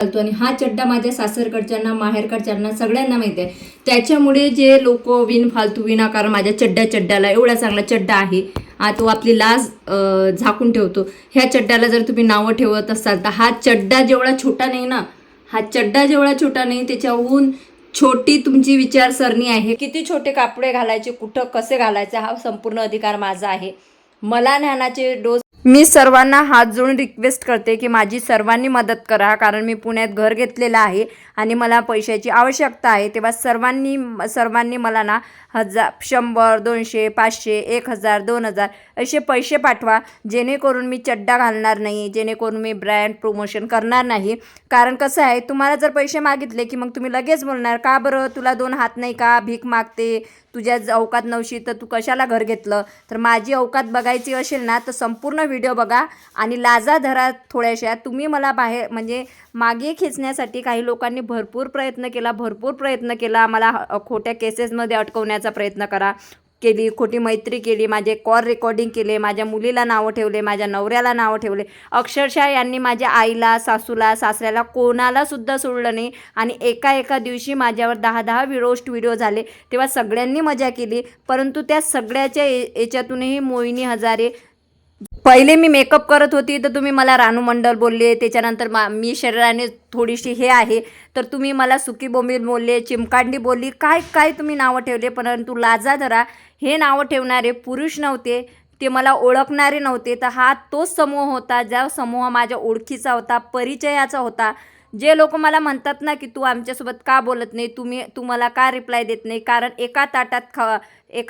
घालतो आणि हा चड्डा माझ्या सासरकडच्यांना माहेरकडच्यांना सगळ्यांना माहिती आहे. त्याच्यामुळे जे लोक फालतू विनाकारण माझ्या चड्ड्याला एवढा चांगला चड्डा आहे, तो आपली लाज झाकून ठेवतो. ह्या चड्ड्याला जर तुम्ही नावं ठेवत असाल तर हा चड्डा जेवढा छोटा नाही ना, हा चड्डा जेवढा छोटा नाही त्याच्याहून छोटी तुमची विचारसरणी आहे. किती छोटे कापडे घालायचे, कुठं कसे घालायचे, हा संपूर्ण अधिकार माझा आहे. मला ज्ञानाचे डोस. मी सर्वांना हात जोडून रिक्वेस्ट करते की माझी सर्वांनी मदत करा, कारण मी पुण्यात घर घेतलेलं आहे आणि मला पैशाची आवश्यकता आहे. तेव्हा सर्वांनी मला ना 100, 200, 500, 1000, 2000 असे पैसे पाठवा, जेणेकरून मी चड्डा घालणार नाही, जेणेकरून मी ब्रँड प्रमोशन करणार नाही. कारण कसं आहे, तुम्हाला जर पैसे मागितले की मग तुम्ही लगेच बोलणार, का बरं तुला 2 हात नाही का, भीक मागते, तुझ्या अवकात नवशी तर तू कशाला घर घेतलं. तर माझी अवकात बघायची असेल ना तर संपूर्ण व्हिडिओ बघा आणि लाजा धरा थोड्याशा. तुम्ही मला बाहेर म्हणजे मागे खेचण्यासाठी काही लोकांनी भरपूर प्रयत्न केला, मला खोट्या केसेसमध्ये अटकवण्याचा प्रयत्न केली, खोटी मैत्री केली, माझे कॉल रेकॉर्डिंग केले, माझ्या मुलीला नावं ठेवले, माझ्या नवऱ्याला नावं ठेवले. अक्षरशः यांनी माझ्या आईला, सासूला, सासऱ्याला कोणाला सुद्धा सोडलं नाही आणि एका दिवशी माझ्यावर 10 रोस्ट व्हिडिओ झाले. तेव्हा सगळ्यांनी मजा केली, परंतु त्या सगळ्याच्या याच्यातूनही मोहिनी हजारे. पहिले मी मेकअप करत होती तर तुम्ही मला रानू मंडल बोलले, त्याच्यानंतर मी शरीराने थोडीशी हे आहे तर तुम्ही मला सुकी बोंबील बोलले, चिमकांडी बोलली, काय तुम्ही नावं ठेवले. परंतु लाजा धरा, हे नावं ठेवणारे पुरुष नव्हते, ते मला ओळखणारे नव्हते. तर हा तोच समूह होता, ज्या समूह माझ्या ओळखीचा होता, परिचयाचा होता. जे लोक मला म्हणतात ना की तू आमच्यासोबत का बोलत नाही, तू मला का रिप्लाय देत नाही, कारण एका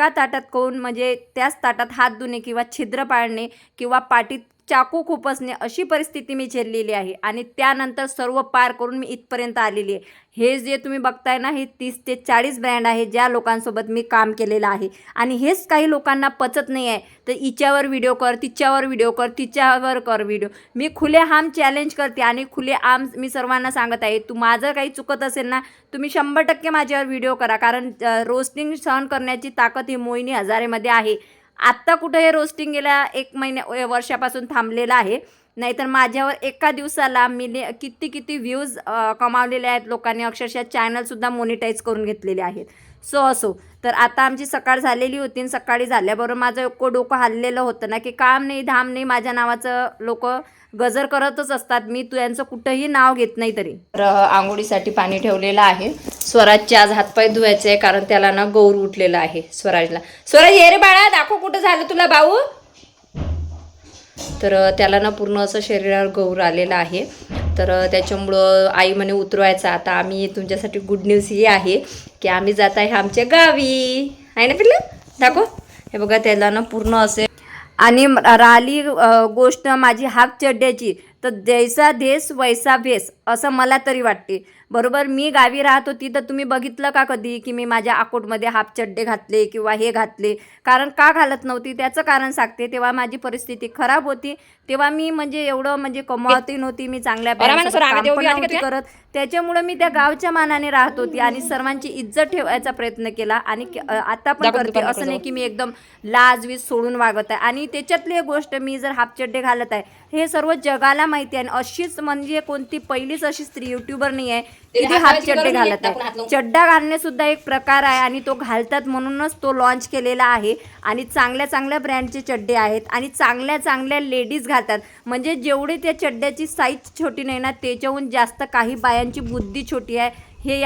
ताटात खाऊन म्हणजे त्याच ताटात हात धुणे किंवा छिद्र पाडणे किंवा पाठीत चाकू खुपसणे अशी परिस्थिती मी झेललेली आहे आणि त्यानंतर सर्व पार करून मी इथपर्यंत आलेली आहे. हे जे तुम्ही बघताय ना, हे 30 ते 40 ब्रँड आहे ज्या लोकांसोबत मी काम केलेलं आहे आणि हेच काही लोकांना पचत नाही आहे. तर हिच्यावर व्हिडिओ कर, तिच्यावर व्हिडिओ कर, तिच्यावर कर व्हिडिओ. मी खुलेआम चॅलेंज करते आणि खुलेआम मी सर्वांना सांगत आहे, तू माझं काही चुकत असेल ना, तुम्ही 100% माझ्यावर व्हिडिओ करा, कारण रोस्टिंग सहन करण्याची ताकद ही मोहिनी हजारेमध्ये आहे. आत्ता कुठं हे रोस्टिंग गेल्या वर्षापासून थांबलेलं आहे, नाहीतर माझ्यावर एका दिवसाला किती व्ह्यूज कमावलेले आहेत लोकांनी. अक्षरशः चॅनलसुद्धा मोनिटाईज करून घेतलेले आहेत. असो तर आता आमची सकाळ झालेली होती आणि सकाळी झाल्याबरोबर माझं डोकं हललेलं होतं ना की काम नाही धाम नाही, माझ्या नावाचं लोक गजर करतच असतात. मी यांचं कुठंही नाव घेत नाही. तरी आंघोळीसाठी पाणी ठेवलेलं आहे. स्वराजचे आज हातपाय धुवायचे आहे, कारण त्याला ना गौर उठलेला आहे. स्वराज ये रे बाळा, दाखव कुठं झालं तुला भाऊ. तर त्याला ना पूर्ण असं शरीरावर गौर आलेला आहे. तर त्याच्यामुळं आई म्हणे उतरवायचा. आता आम्ही तुमच्यासाठी गुड न्यूज ही आहे की आम्ही जात आहे आमच्या गावी, आहे ना पिल्लं, दाखव. हे बघा, त्याला ना पूर्ण असे. आणि राहिली गोष्ट माझी हाफ चड्ड्याची, तर जैसा देश वैसा भेस असं मला तरी वाटते. बरोबर, मी गावी राहत होती तर तुम्ही बघितलं का कधी की मी माझ्या अकोटमध्ये हाफ चड्डे घातले किंवा हे घातले. कारण का घालत नव्हती त्याचं कारण सांगते. तेव्हा माझी परिस्थिती खराब होती, तेव्हा मी म्हणजे एवढं म्हणजे कमावती नव्हती, मी चांगल्या नव्हती करत. त्याच्यामुळं मी त्या गावच्या मानाने राहत होती आणि सर्वांची इज्जत ठेवायचा प्रयत्न केला आणि आता पण करते. असं नाही की मी एकदम लाजवीज सोडून वागत आहे. आणि त्याच्यातली एक गोष्ट, मी जर हाफ चड्डे घालत आहे हे सर्व जगाला माहिती आहे. अशीच म्हणजे कोणती पहिलीच अशी स्त्री युट्यूबर नाही आहे की ती हाफ चड्डे घालत आहे. चड्डा घालणे सुद्धा एक प्रकार आहे आणि तो घालतात म्हणूनच तो लॉन्च केलेला आहे. आणि चांगल्या ब्रँडचे चड्डे आहेत आणि चांगल्या लेडीज घालतात. म्हणजे जेवढी त्या चड्ड्याची साईज छोटी नाही ना, त्याच्याहून जास्त काही बायांची बुद्धी छोटी आहे, हे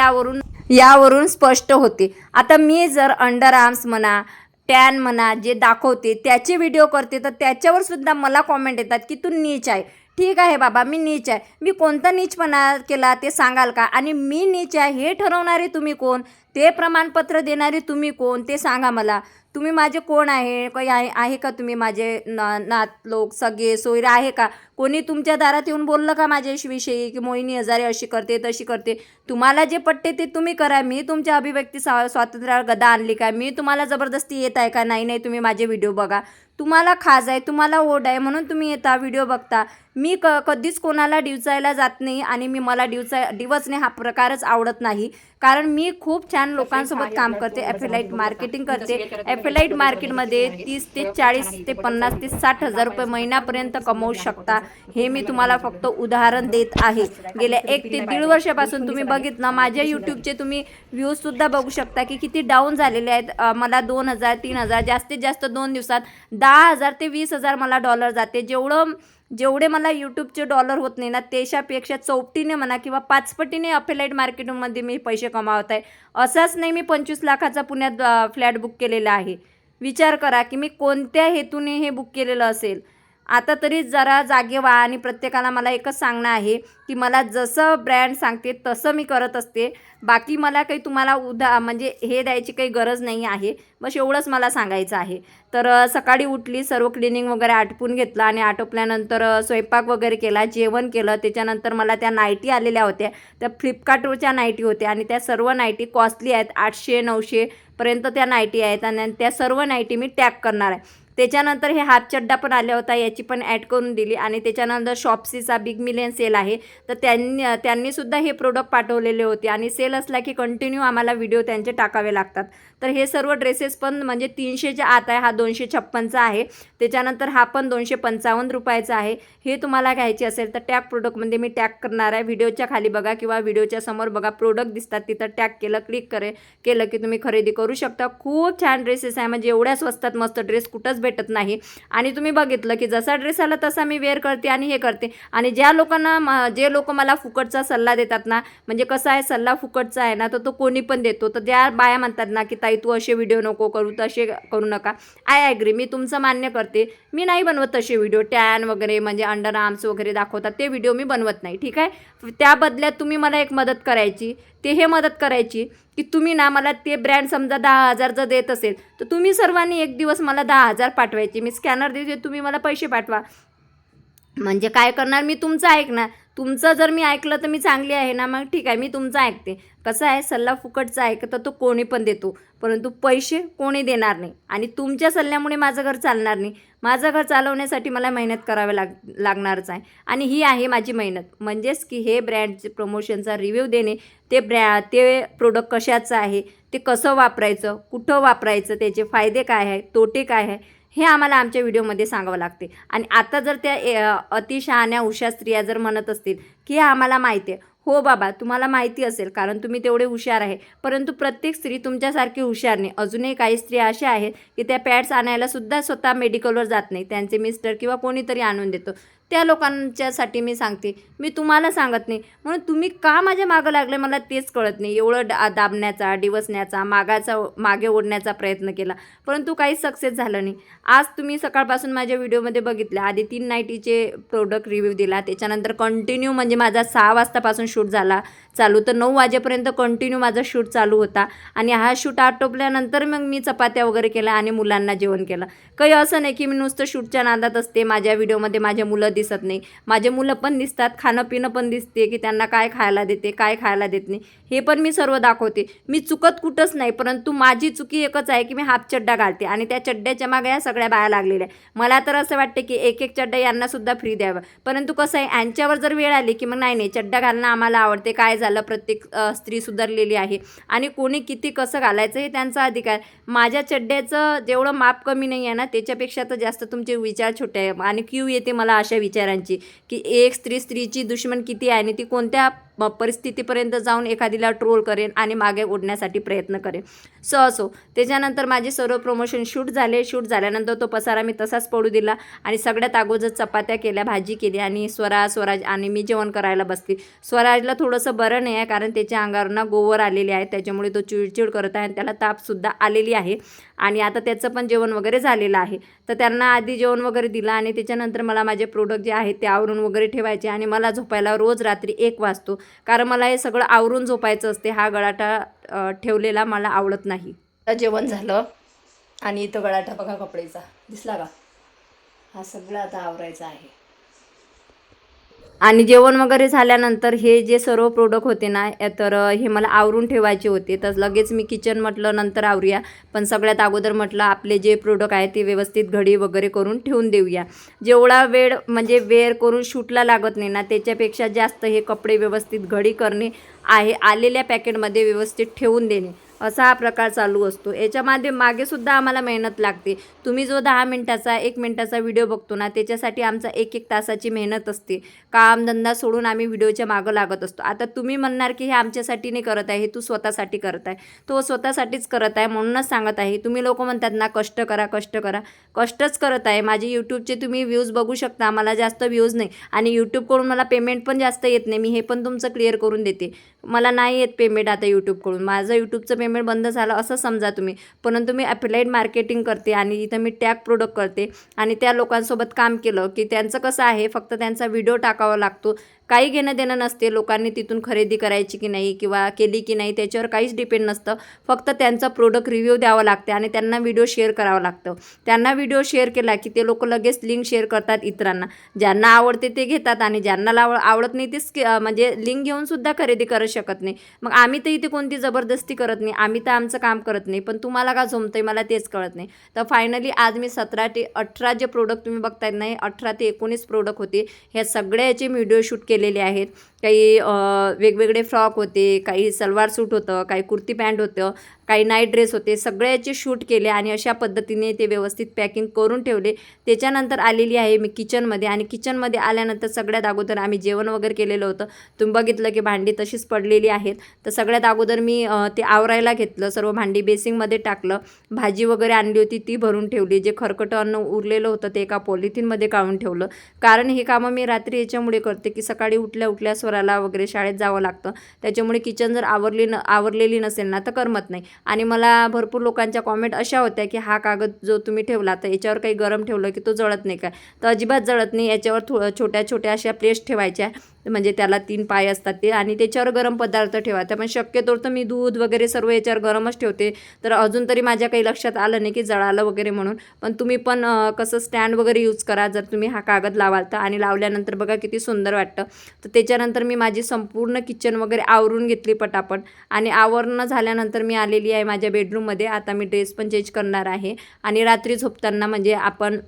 यावरून स्पष्ट होते. आता मी जर अंडर आर्म्स म्हणा, टॅन म्हणा जे दाखवते त्याचे व्हिडिओ करते, तर त्याच्यावर सुद्धा मला कॉमेंट येतात की तू नीच आहे. ठीक आहे बाबा, मी नीच आहे. मी कोणता नीचपणा केला ते सांगाल का? आणि मी नीच आहे हे ठरवणारे तुम्ही कोण? ते प्रमाणपत्र देणारे तुम्ही कोण ते सांगा मला. तुम्ही माझे कोण आहे? काही आहे का तुम्ही माझे नात लोक, सगळे सोयरे आहे का? कोणी तुमच्या दारात येऊन बोललं का माझ्याविषयी की मोहिनी हजारे अशी करते तशी करते? तुम्हाला जे पटते ते तुम्ही करा. मी तुमच्या अभिव्यक्ती स्वातंत्र्यावर गदा आणली का? मी तुम्हाला जबरदस्ती येत आहे का? नाही, तुम्ही माझे व्हिडिओ बघा. तुम्हाला खाज आहे, तुम्हाला ओढ आहे म्हणून तुम्ही येता व्हिडिओ बघता. मी कधीच कोणाला डिवचायला जात नाही आणि मला डिवचणे हा प्रकारच आवडत नाही. कारण मी खूप छान छान लोकांसोबत काम करते, ॲफिलाईट मार्केटिंग करते. ॲफिलाईट मार्केटमध्ये 30 ते 40 ते 50 ते 60,000 रुपये महिन्यापर्यंत कमवू शकता. हे मी तुम्हाला फक्त उदाहरण देत आहे. गेल्या 1 ते 1.5 वर्षापासून तुम्ही बघितलं माझ्या यूट्यूबचे तुम्ही व्ह्यूजसुद्धा बघू शकता की किती डाऊन झालेले आहेत. मला 2,000 3,000 जास्तीत जास्त 2 दिवसात 10,000 ते 20,000 मला डॉलर जाते. जेवढे मला यूट्यूबचे डॉलर होत नाही ना, त्याच्यापेक्षा चौपटीने म्हणा किंवा 5 पटीने अफिलाईट मार्केटिंगमध्ये मी पैसे कमावत आहे. असाच नाही मी 25 लाखाचा पुण्यात फ्लॅट बुक केलेला आहे. विचार करा की मी कोणत्या हेतूने हे बुक केलेलं असेल. आता तरी जरा जागे व्हा. आणि प्रत्येकाला मला एकच सांगणं आहे की मला जसं ब्रँड सांगते तसं मी करत असते. बाकी मला काही तुम्हाला म्हणजे हे द्यायची काही गरज नाही आहे. बस एवढंच मला सांगायचं आहे. तर सकाळी उठली, सर्व क्लिनिंग वगैरे आटपून घेतलं आणि आटोपल्यानंतर स्वयंपाक वगैरे केला, जेवण केलं. त्याच्यानंतर मला त्या नाईटी आलेल्या होत्या, त्या फ्लिपकार्टवरच्या नाईटी होत्या आणि त्या सर्व नाईटी कॉस्टली आहेत. 800-900 पर्यंत त्या नाईटी आहेत आणि त्या सर्व नाईटी मी टॅग करणार आहे. त्याच्यानंतर हे हात चड्डा पण आल्या होता, याची पण ॲड करून दिली. आणि त्याच्यानंतर शॉप्सीचा बिग मिलियन सेल आहे, तर त्यांनीसुद्धा हे प्रोडक्ट पाठवलेले होते. आणि सेल असला की कंटिन्यू आम्हाला व्हिडिओ त्यांचे टाकावे लागतात. तर हे सर्व ड्रेसेस पण म्हणजे 300च्या आत आहे. हा 256चा आहे. त्याच्यानंतर हा पण 255 रुपयाचा आहे. हे तुम्हाला घ्यायचे असेल तर टॅग प्रोडक्टमध्ये मी टॅग करणार आहे. व्हिडिओच्या खाली बघा किंवा व्हिडिओच्या समोर बघा, प्रोडक्ट दिसतात, तिथं टॅग क्लिक केलं की तुम्ही खरेदी करू शकता. खूप छान ड्रेसेस आहे, म्हणजे एवढ्या स्वस्तात मस्त ड्रेस कुठंच भेटत नाही. आणि तुम्ही बघितलं की जसा ड्रेस आला तसा मी वेअर करते आणि हे करते. आणि जे लोक मला फुकटचा सल्ला देतात ना, म्हणजे कसं आहे, सल्ला फुकटचा आहे ना, तर तो कोणी पण देतो. तर ज्या बाया म्हणतात ना की ताई तू असे व्हिडिओ नको करू, तसे करू नका, आय ॲग्री, मी तुमचं मान्य करते. मी नाही बनवत तसे व्हिडिओ. टॅन वगैरे म्हणजे अंडर आर्म्स वगैरे दाखवतात ते व्हिडिओ मी बनवत नाही, ठीक आहे. त्या बदल्यात तुम्ही मला एक मदत करायची, हे मदत करायची की तुम्ही ना मला ते ब्रँड समजा 10,000 जर देत असेल तर तुम्ही सर्वांनी एक दिवस मला 10,000 पाठवायचे. मी स्कॅनर देते, तुम्ही मला पैसे पाठवा. म्हणजे काय करणार, मी तुमचं ऐकणार. तुमचं जर मी ऐकलं तर मी चांगली आहे ना, मग ठीक आहे, मी तुमचं ऐकते. कसं आहे, सल्ला फुकटचा ऐकतं तो कोणी पण देतो, परंतु पैसे कोणी देणार नाही. आणि तुमच्या सल्ल्यामुळे माझं घर चालणार नाही. माझं घर चालवण्यासाठी मला मेहनत करावी लागणारच आहे. आणि ही आहे माझी मेहनत. म्हणजेच की हे ब्रँडचे प्रमोशनचा रिव्ह्यू देणे, ते प्रोडक्ट कशाचं आहे, ते कसं वापरायचं, कुठं वापरायचं, त्याचे फायदे काय आहे, तोटे काय आहे, हे आम्हाला आमच्या व्हिडिओमध्ये सांगावं लागते. आणि आता जर त्या अतिशहाण्या हुशार स्त्रिया जर म्हणत असतील की आम्हाला माहिती आहे, हो बाबा, तुम्हाला माहिती असेल कारण तुम्ही तेवढे हुशार आहे, परंतु प्रत्येक स्त्री तुमच्यासारखी हुशार नाही. अजूनही काही स्त्रिया अशा आहेत की त्या पॅड्स आणायला सुद्धा स्वतः मेडिकलवर जात नाही, त्यांचे मिस्टर किंवा कोणीतरी आणून देतो. त्या लोकांच्यासाठी मी सांगते, मी तुम्हाला सांगत नाही. म्हणून तुम्ही का माझ्या मागं लागले मला तेच कळत नाही. एवढं दाबण्याचा, डिवसण्याचा, मागे ओढण्याचा प्रयत्न केला, परंतु काहीच सक्सेस झालं नाही. आज तुम्ही सकाळपासून माझ्या व्हिडिओमध्ये बघितलं, आधी 3 नाईटीचे प्रोडक्ट रिव्ह्यू दिला, त्याच्यानंतर कंटिन्यू म्हणजे माझा 6 वाजतापासून शूट झाला चालू, तर 9 वाजेपर्यंत कंटिन्यू माझा शूट चालू होता. आणि हा शूट आटोपल्यानंतर मग मी चपात्या वगैरे केल्या आणि मुलांना जेवण केलं. काही असं नाही की मी नुसतं शूटच्या नादात असते. माझ्या व्हिडिओमध्ये माझे मुलं दिसत नाही, माझे मुलं पण दिसतात, खाणं पिणं पण दिसते की त्यांना काय खायला देते, काय खायला देत नाही, हे पण मी सर्व दाखवते. मी चुकत कुठंच नाही, परंतु माझी चुकी एकच आहे की मी हाफ चड्डा घालते आणि त्या चड्ड्याच्या मागे या सगळ्या बाया लागलेल्या आहे. मला तर असं वाटते की एक चड्डा यांनासुद्धा फ्री द्यावं, परंतु कसं आहे, यांच्यावर जर वेळ आली की मग नाही चड्डा घालणं आम्हाला आवडते. काय झालं, प्रत्येक स्त्री सुधारलेली आहे आणि कोणी किती कसं घालायचं हे त्यांचा अधिकार. माझ्या चड्ड्याचं जेवढं माप कमी नाही आहे ना, त्याच्यापेक्षा तर जास्त तुमचे विचार छोटे आहे. आणि क्यू येते मला अशा विचारांची की एक स्त्रीची दुश्मन किती आहे आणि ती कोणत्या परिस्थितीपर्यंत जाऊन एखादीला ट्रोल करेन आणि मागे ओढण्यासाठी प्रयत्न करेन. असो त्याच्यानंतर माझे सर्व प्रमोशन शूट शूट झाल्यानंतर तो पसारा मी तसाच पडू दिला आणि सगळ्यात अगोदर चपात्या केल्या, भाजी केली आणि स्वराज आणि मी जेवण करायला बसली. स्वराजला थोडंसं बरं नाही आहे कारण त्याच्या अंगावर ना गोवर आलेले आहे, त्याच्यामुळे तो चिडचिड करत आहे आणि त्याला तापसुद्धा आलेली आहे. आणि आता त्याचं पण जेवण वगैरे झालेलं आहे, तर त्यांना आधी जेवण वगैरे दिलं आणि त्याच्यानंतर मला माझे प्रोडक्ट जे आहेत ते आवरून वगैरे ठेवायचे. आणि मला झोपायला रोज रात्री 1 वाजतो, कारण मला हे सगळं आवरून झोपायचं असते. हा गळाटा ठेवलेला मला आवडत नाही. जेवण झालं आणि इथं गळाटा बघा कपडेचा दिसला का, हा सगळं आता आवरायचा आहे. आणि जेवण वगैरे झाल्यानंतर हे जे सर्व प्रोडक्ट होते ना, तर हे मला आवरून ठेवायचे होते. तर लगेच मी किचन म्हटलं नंतर आवरूया, पण सगळ्यात अगोदर म्हटलं आपले जे प्रोडक्ट आहे ते व्यवस्थित घडी वगैरे करून ठेवून देऊया. जेवढा वेळ म्हणजे वेअर करून शूटला लागत नाही ना, त्याच्यापेक्षा जास्त हे कपडे व्यवस्थित घडी करणे आहे, आलेल्या पॅकेटमध्ये व्यवस्थित ठेवून देणे. असा हा प्रकार चालू असतो. याच्या मागे सुद्धा आम्हाला मेहनत लागते. तुम्ही जो 10 मिनिटाचा 1 मिनिटाचा व्हिडिओ बघतो ना, त्याच्यासाठी आमचा 1-1 तासाची मेहनत असते. कामधंदा सोडून आम्ही व्हिडिओच्या मागं लागत असतो. आता तुम्ही म्हणणार की हे आमच्यासाठी नाही करत आहे, हे तू स्वतःसाठी करत आहे. तो स्वतःसाठीच करत आहे, म्हणूनच सांगत आहे. तुम्ही लोक म्हणतात ना कष्ट करा, कष्ट करा, कष्टच करत आहे. माझे यूट्यूबचे तुम्ही व्ह्यूज बघू शकता. मला जास्त व्ह्यूज नाही आणि यूट्यूबकडून मला पेमेंट पण जास्त येत नाही. मी हे पण तुमचं क्लिअर करून देते. मला नाही येत पेमेंट आता यूट्यूबकडून. माझं यूट्यूबचं पेमेंट बंद झालं असं समजा तुम्ही. परंतु मी अफिलिएट मार्केटिंग करते आणि इथं मी टॅग प्रोडक्ट करते आणि त्या लोकांसोबत काम केलं की त्यांचं कसं आहे, फक्त त्यांचा व्हिडिओ टाकावा लागतो. काही घेणं देणं नसते लोकांनी तिथून खरेदी करायची की नाही किंवा केली की नाही, त्याच्यावर काहीच डिपेंड नसतं. फक्त त्यांचा प्रोडक्ट रिव्ह्यू द्यावं लागते आणि त्यांना व्हिडिओ शेअर करावं लागतं. त्यांना व्हिडिओ शेअर केला की ते लोक लगेच लिंक शेअर करतात इतरांना. ज्यांना आवडते ते घेतात आणि ज्यांना आवडत नाही ते म्हणजे लिंक घेऊनसुद्धा खरेदी करू शकत नाही. मग आम्ही तर इथे कोणती जबरदस्ती करत नाही. आम्ही तर आमचं काम करत नाही. पण तुम्हाला का जमतं आहे मला तेच कळत नाही. तर फायनली आज मी 17 ते 18 जे प्रोडक्ट तुम्ही बघतायत नाही, 18 ते 19 प्रोडक्ट होते. ह्या सगळ्याचे व्हिडिओ शूट केलेले आहेत. काही वेगवेगळे फ्रॉक होते, काही सलवार सूट होतं, काही कुर्ती पॅन्ट होतं, काही नाईट ड्रेस होते. सगळ्याचे शूट केले आणि अशा पद्धतीने ते व्यवस्थित पॅकिंग करून ठेवले. त्याच्यानंतर आलेली आहे मी किचनमध्ये आणि किचनमध्ये आल्यानंतर सगळ्यात अगोदर आम्ही जेवण वगैरे केलेलं होतं. तुम्ही बघितलं की भांडी तशीच पडलेली आहेत. तर सगळ्यात अगोदर मी ते आवरायला घेतलं. सर्व भांडी बेसिंगमध्ये टाकलं. भाजी वगैरे आणली होती ती भरून ठेवली. जे खरकटं अन्न उरलेलं होतं ते एका पॉलिथिनमध्ये काढून ठेवलं. कारण हे कामं मी रात्री याच्यामुळे करते की सकाळी उठल्या स्वराला वगैरे शाळेत जावं लागतं. त्याच्यामुळे किचन जर आवरलेली नसेल ना तर करमत नाही. आणि मला भरपूर लोकांच्या कॉमेंट अशा होत्या की हा कागद जो तुम्ही ठेवला तर याच्यावर काही गरम ठेवलं की तो जळत नाही काय. तर अजिबात जळत नाही. याच्यावर छोट्या छोट्या अशा प्लेट्स ठेवायच्या, म्हणजे त्याला 3 पाय असतात ते, आणि त्याच्यावर गरम पदार्थ ठेवायचा. पण शक्यतो तर मी दूध वगैरे सर्व याच्यावर गरमच ठेवते. तर अजून तरी माझ्या काही लक्षात आलं नाही की जळालं वगैरे म्हणून. पण तुम्ही पण कसं स्टँड वगैरे यूज करा जर तुम्ही हा कागद लावाल तर. आणि लावल्यानंतर बघा किती सुंदर वाटतं. तर त्याच्यानंतर मी माझी संपूर्ण किचन वगैरे आवरून घेतली पटापट. आणि आवरणं झाल्यानंतर मी आलेली आहे माझ्या बेडरूममध्ये. आता मी ड्रेस पण चेंज करणार आहे आणि रात्री झोपताना म्हणजे आपण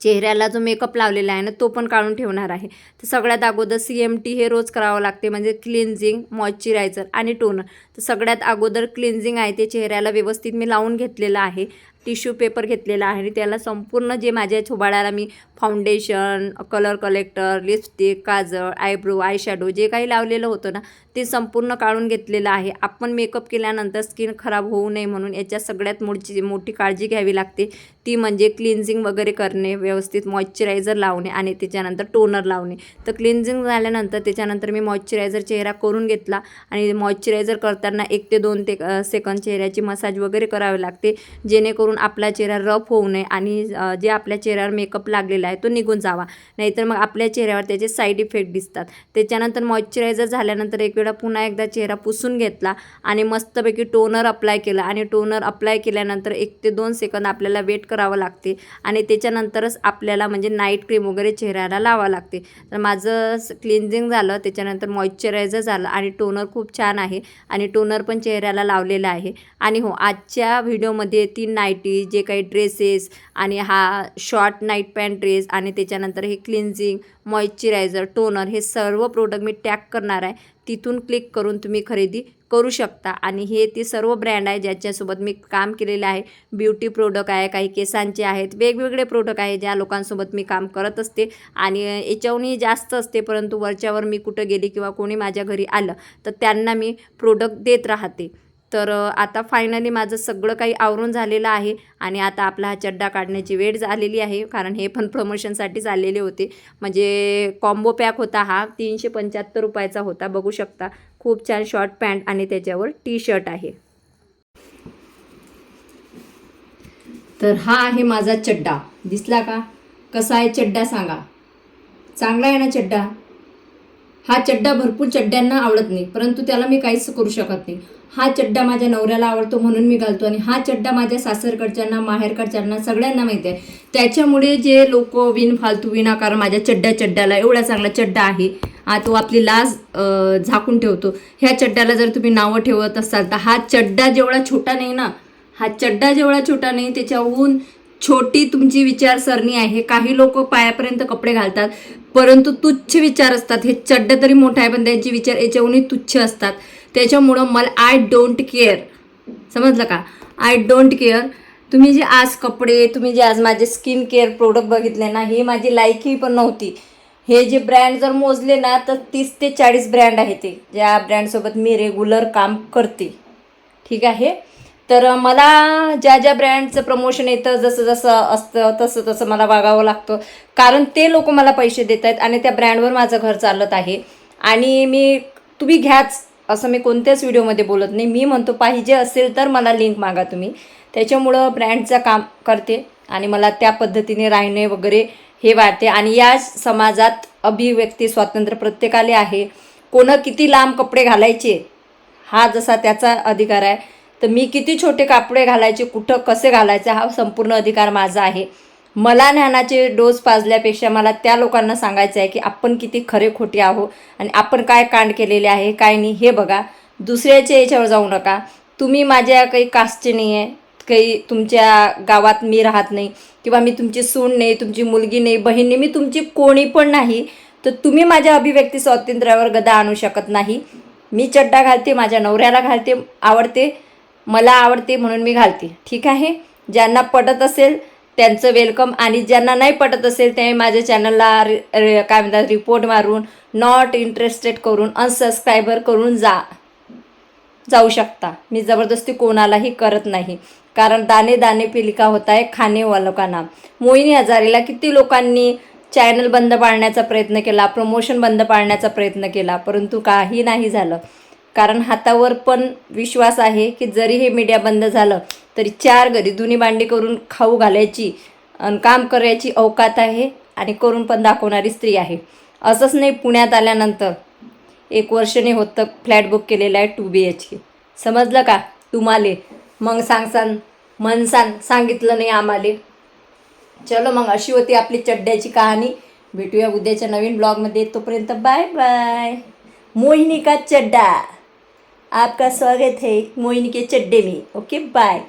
चेहऱ्याला जो मेकअप लावलेला आहे ना तो पण काढून ठेवणार आहे. तर सगळ्यात अगोदर CMT हे रोज करावं लागते, म्हणजे क्लिन्झिंग, मॉइश्चरायझर आणि टोनर. तर सगळ्यात अगोदर क्लिन्झिंग आहे ते चेहऱ्याला व्यवस्थित मी लावून घेतलेलं आहे. टिश्यू पेपर घेतलेला आहे आणि त्याला संपूर्ण जे माझ्या थोबाडाला मी फाउंडेशन, कलर कलेक्टर, लिपस्टिक, काजळ, आयब्रो, आयशॅडो जे काही लावलेलं होतं ना ते संपूर्ण काढून घेतलेलं आहे. आपण मेकअप केल्यानंतर स्किन खराब होऊ नये म्हणून याच्या सगळ्यात मोठी काळजी घ्यावी लागते. ती म्हणजे क्लिन्झिंग वगैरे करणे, व्यवस्थित मॉइश्चरायझर लावणे आणि त्याच्यानंतर टोनर लावणे. तर क्लिन्झिंग झाल्यानंतर त्याच्यानंतर मी मॉइश्चरायझर चेहरा करून घेतला आणि मॉइश्चरायझर करताना 1 ते 2 सेकंद चेहऱ्याची मसाज वगैरे करावी लागते, जेणेकरून आपला चेहरा रफ होऊ नये आणि जे आपल्या चेहऱ्यावर मेकअप लागलेला आहे तो निघून जावा. नाहीतर मग आपल्या चेहऱ्यावर त्याचे साईड इफेक्ट दिसतात. त्याच्यानंतर मॉइश्चरायझर झाल्यानंतर एक वेळा पुन्हा एकदा चेहरा पुसून घेतला आणि मस्तपैकी टोनर अप्लाय केला. आणि टोनर अप्लाय केल्यानंतर 1 ते 2 सेकंद आपल्याला वेट करावं लागते आणि त्याच्यानंतरच आपल्याला म्हणजे नाईट क्रीम वगैरे चेहऱ्याला लावावं लागते. तर माझं क्लिन्झिंग झालं, त्याच्यानंतर मॉइश्चरायझर झालं आणि टोनर खूप छान आहे आणि टोनर पण चेहऱ्याला लावलेला आहे. आणि हो, आजच्या व्हिडिओमध्ये 3 नाईटी, जे काही ड्रेसेस आणि हा शॉर्ट नाईट पॅन्ट ड्रेस आणि त्याच्यानंतर हे क्लिन्झिंग, मॉइश्चरायझर, टोनर हे सर्व प्रोडक्ट मी टॅग करणार आहे. तिथून क्लिक करून तुम्ही खरेदी करू शकता. आणि हे ते सर्व ब्रँड आहे ज्याच्यासोबत मी काम केलेलं आहे. ब्युटी प्रोडक्ट आहे, काही केसांचे आहेत, वेगवेगळे प्रोडक्ट आहे ज्या लोकांसोबत मी काम करत असते. आणि याच्याहूनही जास्त असते, परंतु वरच्यावर मी कुठं गेली किंवा कोणी माझ्या घरी आलं तर त्यांना मी प्रोडक्ट देत राहते. तर आता फायनली माझं सगळं काही आवरून झालेलं आहे आणि आता आपला हा चड्डा काढण्याची वेळ झालेली आहे. कारण हे पण प्रमोशनसाठीच आलेले होते. म्हणजे कॉम्बो पॅक होता हा, 375 रुपयाचा होता. बघू शकता खूप छान शॉर्ट पॅन्ट आणि त्याच्यावर टी-शर्ट आहे. तर हा आहे माझा चड्डा, दिसला का? कसा आहे चड्डा सांगा? चांगला आहे ना चड्डा? हा चड्डा भरपूर चड्ड्यांना आवडत नाही, परंतु त्याला मी काहीच करू शकत नाही. हा चड्डा माझ्या नवऱ्याला आवडतो म्हणून मी घालतो आणि हा चड्डा माझ्या सासरकडच्यांना, माहेरकडच्यांना सगळ्यांना माहिती आहे. त्याच्यामुळे जे लोक फालतू विनाकारण माझ्या चड्ड्याला एवढा चांगला चड्डा आहे, तो आपली लाज झाकून ठेवतो. ह्या चड्ड्याला जर तुम्ही नावं ठेवत असाल तर हा चड्डा जेवढा छोटा नाही ना, हा चड्डा जेवढा छोटा नाही त्याच्याहून छोटी तुमची विचारसरणी आहे. काही लोक पायापर्यंत कपडे घालतात परंतु तुच्छ विचार असतात. हे चड्डा तरी मोठा आहे पण त्यांचे विचार याच्याहूनही तुच्छ असतात. त्याच्यामुळं मला आय डोंट केअर, समजलं का? I don't care. तुम्ही जे आज कपडे, तुम्ही जे आज माझे स्किन केअर प्रोडक्ट बघितले ना, ही माझी लायकी पण नव्हती. हे जे ब्रँड जर मोजले ना तर 30 ते 40 ब्रँड आहे ते, ज्या ब्रँडसोबत मी रेग्युलर काम करते. ठीक आहे. तर मला ज्या ज्या ब्रँडचं प्रमोशन येतं, जसं जसं असतं तसं तसं मला वागावं लागतं, कारण ते लोक मला पैसे देत आहेत आणि त्या ब्रँडवर माझं घर चालत आहे. आणि तुम्ही घ्याच असं मी कोणत्याच व्हिडिओमध्ये बोलत नाही. मी म्हणतो पाहिजे असेल तर मला लिंक मागा तुम्ही. त्याच्यामुळं ब्रँडचं काम करते आणि मला त्या पद्धतीने राहणे वगैरे हे वाटते. आणि या समाजात अभिव्यक्ती स्वातंत्र्य प्रत्येकाला आहे. कोणं किती लांब कपडे घालायचे हा जसा त्याचा अधिकार आहे, तर मी किती छोटे कपडे घालायचे, कुठं कसे घालायचे, हा संपूर्ण अधिकार माझा आहे. मला ज्ञानाचे डोस पाजल्यापेक्षा मला त्या लोकांना सांगायचं आहे की आपण किती खरे खोटे आहो आणि आपण काय कांड केलेले आहे काय नाही हे बघा. दुसऱ्याच्या याच्यावर जाऊ नका. तुम्ही माझ्या काही कास्टचे नाही आहे, काही तुमच्या गावात मी राहत नाही, किंवा मी तुमची सून नाही, तुमची मुलगी नाही, बहीण नाही, मी तुमची कोणी पण नाही. तर तुम्ही माझ्या अभिव्यक्ती स्वातंत्र्यावर गदा आणू शकत नाही. मी चड्डा घालते, माझ्या नवऱ्याला घालते, आवडते, मला आवडते म्हणून मी घालते. ठीक आहे. ज्यांना पटत असेल त्यांचं वेलकम, आणि ज्यांना नाही पटत असेल ते माझ्या चॅनलला काय म्हणतात रिपोर्ट मारून, नॉट इंटरेस्टेड करून, अनसबस्क्रायबर करून जाऊ शकता. मी जबरदस्ती कोणालाही करत नाही, कारण दाणे दाणे पे लिखा होता है खाने वालों का नाम. मोहिनी हजारेला किती लोकांनी चॅनल बंद पाडण्याचा प्रयत्न केला, प्रमोशन बंद पाडण्याचा प्रयत्न केला, परंतु काही नाही झालं. कारण हातावर पण विश्वास आहे की जरी हे मीडिया बंद झालं तरी 4 घरी धुणी भांडी करून खाऊ घालायची आणि काम करायची अवकात आहे, आणि करून पण दाखवणारी स्त्री आहे. असंच नाही, पुण्यात आल्यानंतर 1 वर्ष नाही होतं फ्लॅट बुक केलेला आहे 2 BHK. समजलं का तुम्हाला? मग सांगितलं नाही आम्हाला. चलो मग, अशी होती आपली चड्ड्याची कहाणी. भेटूया उद्याच्या नवीन ब्लॉगमध्ये. तोपर्यंत बाय बाय. मोहिनी का चड्डा, आपका स्वागत है मोहिनी के चड्डे में. Okay bye.